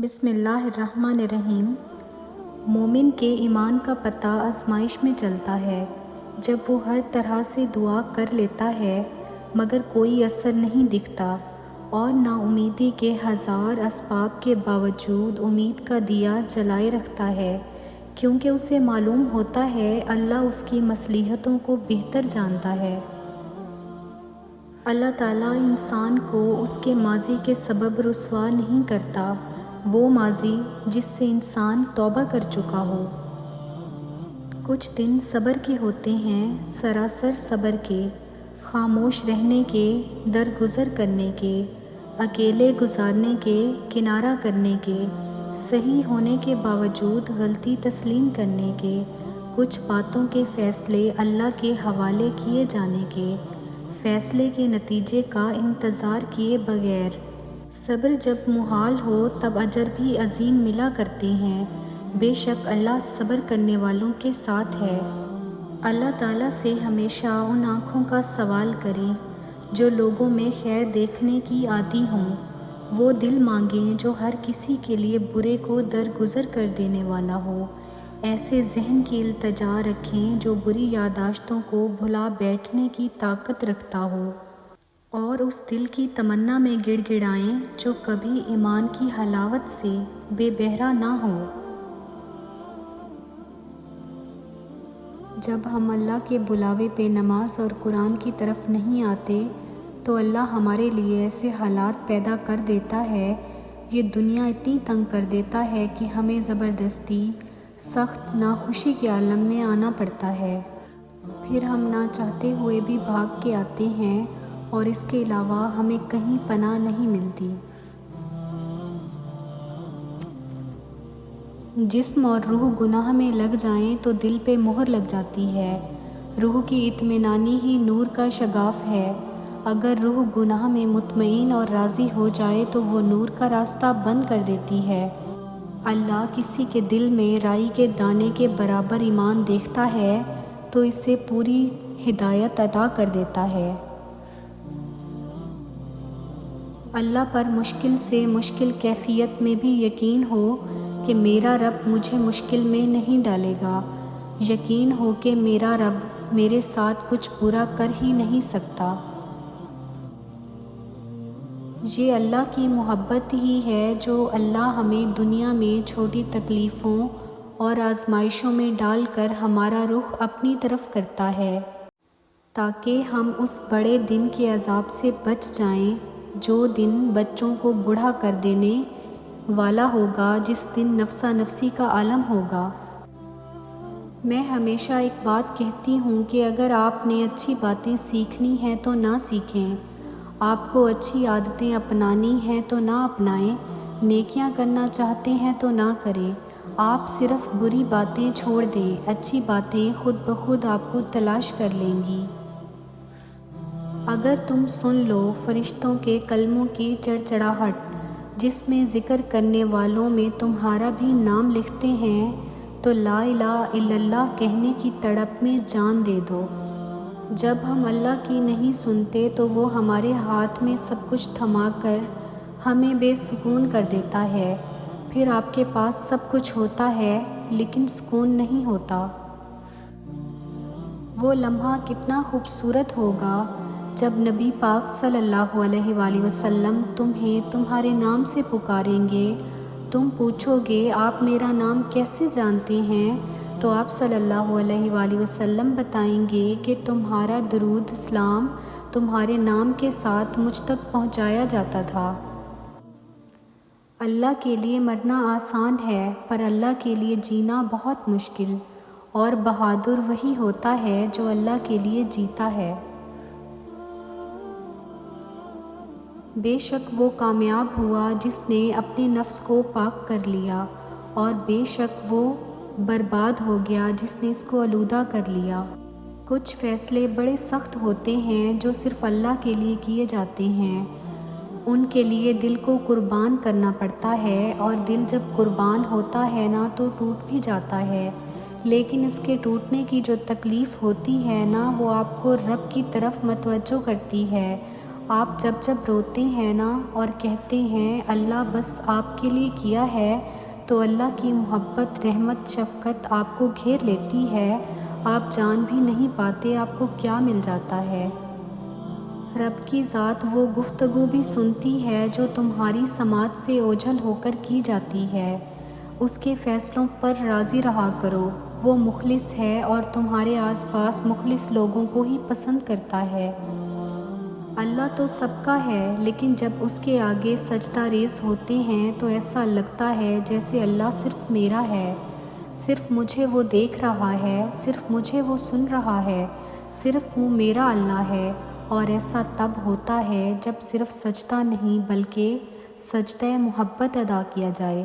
بسم اللہ الرحمن الرحیم۔ مومن کے ایمان کا پتہ آزمائش میں چلتا ہے، جب وہ ہر طرح سے دعا کر لیتا ہے مگر کوئی اثر نہیں دکھتا، اور نا امیدی کے ہزار اسباب کے باوجود امید کا دیا جلائے رکھتا ہے، کیونکہ اسے معلوم ہوتا ہے اللہ اس کی مصلحتوں کو بہتر جانتا ہے۔ اللہ تعالیٰ انسان کو اس کے ماضی کے سبب رسوا نہیں کرتا، وہ ماضی جس سے انسان توبہ کر چکا ہو۔ کچھ دن صبر کے ہوتے ہیں، سراسر صبر کے، خاموش رہنے کے، درگزر کرنے کے، اکیلے گزارنے کے، کنارہ کرنے کے، صحیح ہونے کے باوجود غلطی تسلیم کرنے کے، کچھ باتوں کے فیصلے اللہ کے حوالے کیے جانے کے، فیصلے کے نتیجے کا انتظار کیے بغیر۔ صبر جب محال ہو تب اجر بھی عظیم ملا کرتے ہیں، بے شک اللہ صبر کرنے والوں کے ساتھ ہے۔ اللہ تعالیٰ سے ہمیشہ ان آنکھوں کا سوال کریں جو لوگوں میں خیر دیکھنے کی عادی ہوں، وہ دل مانگیں جو ہر کسی کے لیے برے کو درگزر کر دینے والا ہو، ایسے ذہن کی التجا رکھیں جو بری یادداشتوں کو بھلا بیٹھنے کی طاقت رکھتا ہو، اور اس دل کی تمنا میں گڑ گڑائیں جو کبھی ایمان کی حلاوت سے بے بہرہ نہ ہو۔ جب ہم اللہ کے بلاوے پہ نماز اور قرآن کی طرف نہیں آتے تو اللہ ہمارے لیے ایسے حالات پیدا کر دیتا ہے، یہ دنیا اتنی تنگ کر دیتا ہے کہ ہمیں زبردستی سخت ناخوشی کے عالم میں آنا پڑتا ہے، پھر ہم نہ چاہتے ہوئے بھی بھاگ کے آتے ہیں، اور اس کے علاوہ ہمیں کہیں پناہ نہیں ملتی۔ جسم اور روح گناہ میں لگ جائیں تو دل پہ مہر لگ جاتی ہے۔ روح کی اطمینانی ہی نور کا شگاف ہے، اگر روح گناہ میں مطمئن اور راضی ہو جائے تو وہ نور کا راستہ بند کر دیتی ہے۔ اللہ کسی کے دل میں رائی کے دانے کے برابر ایمان دیکھتا ہے تو اسے پوری ہدایت عطا کر دیتا ہے۔ اللہ پر مشکل سے مشکل کیفیت میں بھی یقین ہو کہ میرا رب مجھے مشکل میں نہیں ڈالے گا، یقین ہو کہ میرا رب میرے ساتھ کچھ برا کر ہی نہیں سکتا۔ یہ اللہ کی محبت ہی ہے جو اللہ ہمیں دنیا میں چھوٹی تکلیفوں اور آزمائشوں میں ڈال کر ہمارا رخ اپنی طرف کرتا ہے، تاکہ ہم اس بڑے دن کے عذاب سے بچ جائیں جو دن بچوں کو بوڑھا کر دینے والا ہوگا، جس دن نفسا نفسی کا عالم ہوگا۔ میں ہمیشہ ایک بات کہتی ہوں کہ اگر آپ نے اچھی باتیں سیکھنی ہیں تو نہ سیکھیں، آپ کو اچھی عادتیں اپنانی ہیں تو نہ اپنائیں، نیکیاں کرنا چاہتے ہیں تو نہ کریں، آپ صرف بری باتیں چھوڑ دیں، اچھی باتیں خود بخود آپ کو تلاش کر لیں گی۔ اگر تم سن لو فرشتوں کے کلموں کی چڑچڑاہٹ، جس میں ذکر کرنے والوں میں تمہارا بھی نام لکھتے ہیں، تو لا الہ الا اللہ کہنے کی تڑپ میں جان دے دو۔ جب ہم اللہ کی نہیں سنتے تو وہ ہمارے ہاتھ میں سب کچھ تھما کر ہمیں بے سکون کر دیتا ہے، پھر آپ کے پاس سب کچھ ہوتا ہے لیکن سکون نہیں ہوتا۔ وہ لمحہ کتنا خوبصورت ہوگا جب نبی پاک صلی اللہ علیہ وآلہ وسلم تمہیں تمہارے نام سے پکاریں گے، تم پوچھو گے آپ میرا نام کیسے جانتے ہیں، تو آپ صلی اللہ علیہ وآلہ وسلم بتائیں گے کہ تمہارا درود سلام تمہارے نام کے ساتھ مجھ تک پہنچایا جاتا تھا۔ اللہ کے لیے مرنا آسان ہے، پر اللہ کے لیے جینا بہت مشکل، اور بہادر وہی ہوتا ہے جو اللہ کے لیے جیتا ہے۔ بے شک وہ کامیاب ہوا جس نے اپنے نفس کو پاک کر لیا، اور بے شک وہ برباد ہو گیا جس نے اس کو آلودہ کر لیا۔ کچھ فیصلے بڑے سخت ہوتے ہیں جو صرف اللہ کے لیے کیے جاتے ہیں، ان کے لیے دل کو قربان کرنا پڑتا ہے، اور دل جب قربان ہوتا ہے نا تو ٹوٹ بھی جاتا ہے، لیکن اس کے ٹوٹنے کی جو تکلیف ہوتی ہے نا وہ آپ کو رب کی طرف متوجہ کرتی ہے، آپ جب روتے ہیں نا اور کہتے ہیں اللہ بس آپ کے لیے کیا ہے، تو اللہ کی محبت، رحمت، شفقت آپ کو گھیر لیتی ہے، آپ جان بھی نہیں پاتے آپ کو کیا مل جاتا ہے۔ رب کی ذات وہ گفتگو بھی سنتی ہے جو تمہاری سماعت سے اوجھل ہو کر کی جاتی ہے۔ اس کے فیصلوں پر راضی رہا کرو، وہ مخلص ہے اور تمہارے آس پاس مخلص لوگوں کو ہی پسند کرتا ہے۔ اللہ تو سب کا ہے، لیکن جب اس کے آگے سجدہ ریز ہوتے ہیں تو ایسا لگتا ہے جیسے اللہ صرف میرا ہے، صرف مجھے وہ دیکھ رہا ہے، صرف مجھے وہ سن رہا ہے، صرف وہ میرا اللہ ہے۔ اور ایسا تب ہوتا ہے جب صرف سجدہ نہیں بلکہ سجدہ محبت ادا کیا جائے۔